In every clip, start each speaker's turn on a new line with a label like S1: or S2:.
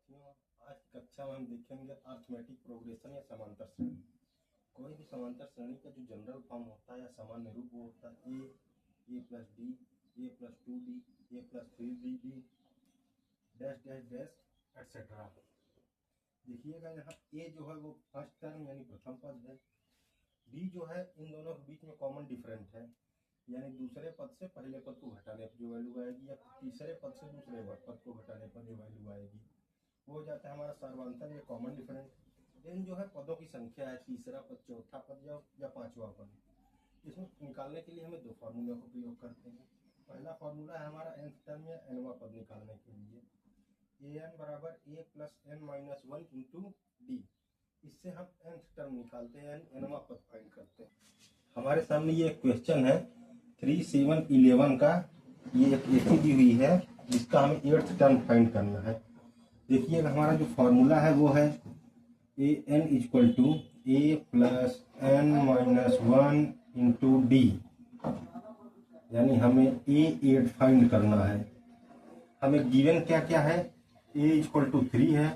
S1: विद्यार्थियों, आज की कक्षा में हम देखेंगे अर्थमेटिक प्रोग्रेशन या समांतर श्रेणी। कोई भी समांतर श्रेणी का जो जनरल फॉर्म होता है या सामान्य रूप वो होता है A plus D, A plus 2d, A plus 3dd, dash dash dash etcetera. देखिएगा यहाँ ए जो है वो फर्स्ट टर्म यानी प्रथम पद है, डी जो है इन दोनों के बीच में कॉमन डिफरेंट है, यानी दूसरे पद से पहले पद को घटाने पर जो वैल्यू आएगी या तीसरे पद से दूसरे पद को घटाने पर जो वैल्यू आएगी वो हो जाता है हमारा सर्वांतर या कॉमन डिफरेंट। एन जो है पदों की संख्या है, तीसरा पद, चौथा पद या पांचवा पद। इसमें निकालने के लिए हमें दो फार्मूला का प्रयोग करते हैं। पहला फार्मूला है हमारा nth टर्म या nवां पद निकालने के लिए, an बराबर a plus n minus 1 into D. इससे हम nth टर्म निकालते हैं यानी nवां पद फाइंड करते हैं। हमारे सामने ये एक क्वेश्चन है 3, 7, 11 का, ये एक एसी दी हुई है जिसका हमें 8th टर्म फाइंड करना है। देखिएगा हमारा जो फॉर्मूला है वो है A N equal to A plus N minus 1 into D, यानी हमें ए 8 फाइंड करना है। हमें गिवन क्या क्या है, ए इक्वल टू 3 है,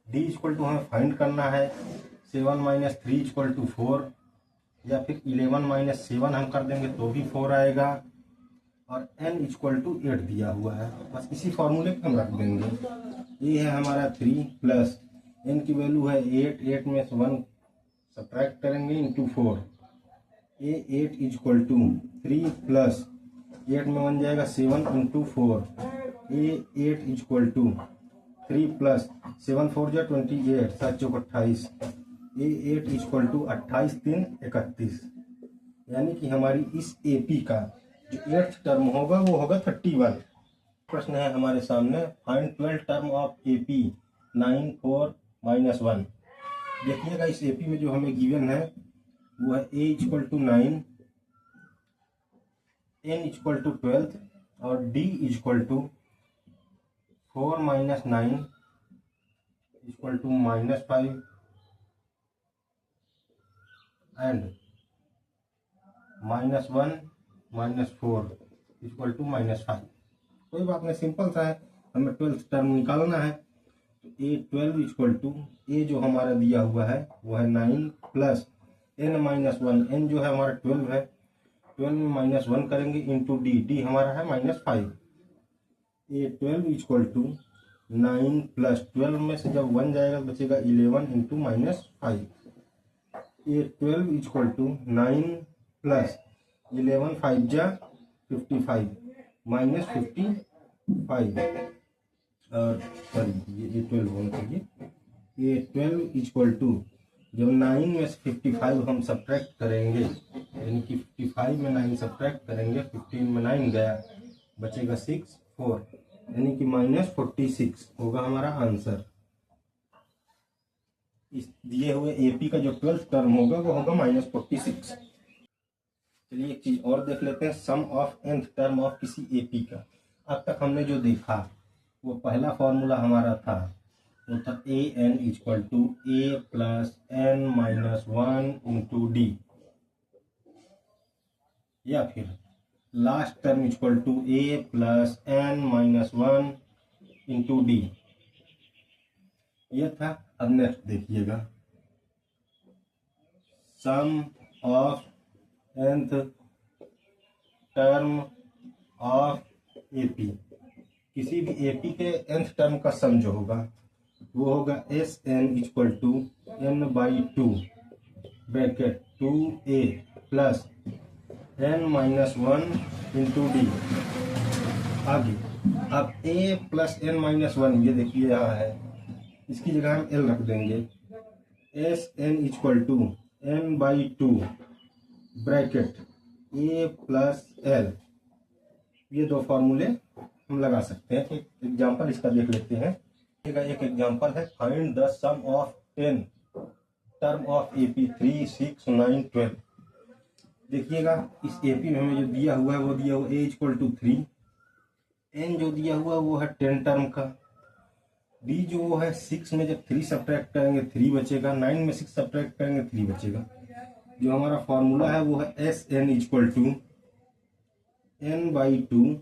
S1: डी इक्वल टू हमें फाइंड करना है 7 माइनस 3 इक्वल टू 4, या फिर 11 माइनस 7 हम कर देंगे तो भी 4 आएगा, और n इक्वल टू 8 दिया हुआ है। बस इसी फॉर्मूले पे हम रख देंगे। ये है हमारा 3 प्लस n की वैल्यू है 8, 8 में से 1 सब्ट्रैक्ट करेंगे into 4, A 8 equal to 3 plus 8 में 1 जाएगा 7 into 4, A 8 equal to 3 plus 7 4 जा 28, 7 चौक 28, ए 8 इक्वल टू 28 3 31, यानी कि हमारी इस एपी का जो 8th टर्म होगा वो होगा 31। प्रश्न है हमारे सामने, find 12 term of AP 9 4 minus 1। देखिएगा इस एपी में जो हमें गिवन है वो है A equal to 9, N equal to 12 और D equal to 4 minus 9 equal to minus 5 and minus 1 minus 4 equal to minus 5। कोई बात नहीं, सिंपल सा है, हमें 12th टर्म निकालना है। तो ए 12 इक्वल टू ए जो हमारा दिया हुआ है वो है 9 प्लस एन माइनस 1, एन जो है हमारा 12 है, 12 में माइनस 1 करेंगे इंटू डी, डी हमारा है minus 5। A 12 equal to 9 plus 12 में से जब 1 जाएगा बचेगा 11 into minus 5। A 12 equal to 9 plus 11 5 जा 55 माइनस 55, और सॉरी ये 12 होना चाहिए। ये 12 इक्वल टू जब 9 में से 55 हम सब्ट्रैक्ट करेंगे, यानी कि 55 में 9 सब्ट्रैक्ट करेंगे, 15 में 9 गया बचेगा 6 4, यानी कि माइनस 46 होगा हमारा आंसर। इस दिए हुए एपी का जो 12th टर्म होगा वो होगा माइनस 46। चलिए एक चीज और देख लेते हैं, सम ऑफ nth टर्म ऑफ किसी एपी का। अब तक हमने जो देखा वो पहला फॉर्मूला हमारा था वो था A N equal to A plus N minus 1 into D, या फिर last term equal to A plus N minus 1 into D, यह था। अब नेक्स्ट देखिएगा, sum of nth term of AP. किसी भी एपी के nth टर्म का सम जो होगा वो होगा S N equal to N by 2 bracket 2a plus N minus 1 into D. आगे अब a प्लस एन माइनस 1, ये देखिए यहाँ है, इसकी जगह हम l रख देंगे, S N equal to N by 2 bracket a plus L. ये दो फॉर्मूले हम लगा सकते हैं। एक एग्जांपल इसका देख लेते हैं। एक एग्जांपल है, find the sum of 10 term of AP 3 6 9 12। देखिएगा इस एपी में हमें जो दिया हुआ है वो दिया हुआ ए इक्वल टू 3, एन जो दिया हुआ वो है 10 टर्म का, डी जो वो है 6 में जब 3 सब्ट्रैक्ट करेंगे 3 बचेगा, 9 में 6 सब्ट्रैक्ट करेंगे 3 बचेगा। जो हमारा फॉर्मूला है वो है S N equal to N by 2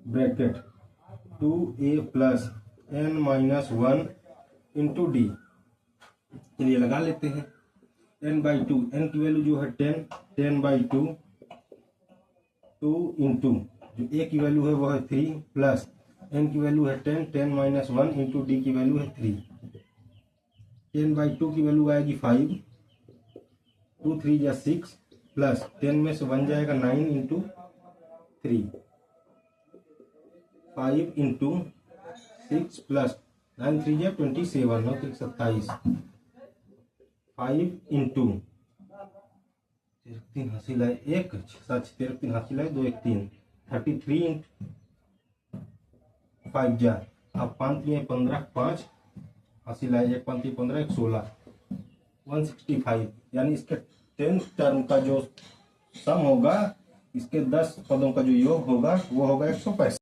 S1: bracket 2a plus n-1 into D. चलिए लगा लेते हैं। n/2, n की वैल्यू जो है 10/2, 2 इंटू जो a की वैल्यू है वो है 3 प्लस n की वैल्यू है 10 - 1 इंटू डी की वैल्यू है 3। 10/2 की वैल्यू आएगी 5, 2 3 या 6 प्लस 10 में से 1 जाएगा 9 इंटू 3, 5 इंटू 6 प्लस 9 3 या 27, 9 3 27, 5 इंटू 3 हासिल है 1, 7 3 हासिल है 2 1 3, 33 इंटू 5 जा, अब 5 में 15, 5 हासिल है 1 5 15 1 16, 165। यानी इसके 10th टर्म का जो सम होगा, इसके 10 पदों का जो योग होगा वो होगा 165।